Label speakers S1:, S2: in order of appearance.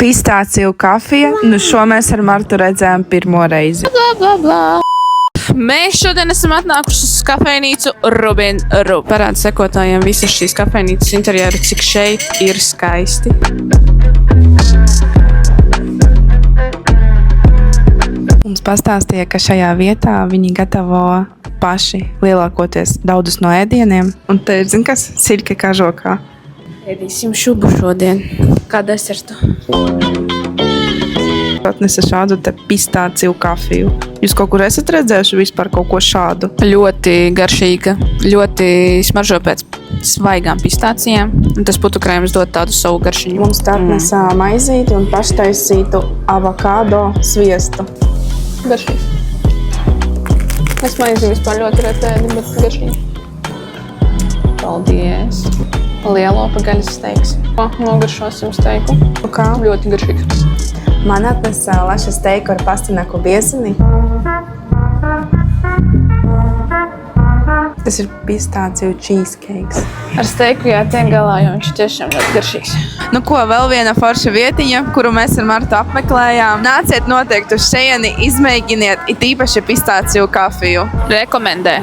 S1: Pistāciju kafija. Nu, šo mēs ar Martu redzējām pirmo reizi.
S2: Bla, bla, bla. Mēs šodien esam atnākuši uz kafejnīcu Rubin Rub. Parāda sekotājiem visas šīs kafejnīcas interjeru, cik šeit ir skaisti.
S1: Mums pastāstīja, ka šajā vietā viņi gatavo paši lielākoties daudzus no ēdieniem. Un te ir, zin kas, siļka kažokā.
S2: Ēdīsim šubu šodien. Kā desertu?
S1: Atnesa šādu te pistāciju kafiju. Jūs kaut kur esat redzējuši vispār kaut ko šādu?
S2: Ļoti garšīga, ļoti smaržo pēc svaigām pistācijām. Un tas putukrējums dod tādu savu garšiņu.
S1: Mums tā atnesa maizīti un paštaisītu avokado sviestu.
S2: Garšīgi. Es maizi vispār ļoti retēdi, bet garšīgi. Paldies. Lielo pagaļas steiks. Nogaršosim steiku.
S1: Kā?
S2: Ļoti garšīgs.
S1: Man atnesa laša steiku ar pastinaku biezini. Tas ir pistāciju cheesecakes.
S2: Ar steiku jātiek galā, jo viņš tiešām ļoti garšīgs.
S1: Nu ko, vēl viena forša vietiņa, kuru mēs ar Martu apmeklējām. Nāciet noteikti uz šejieni, izmēģiniet it īpaši pistāciju kafiju.
S2: Rekomendē.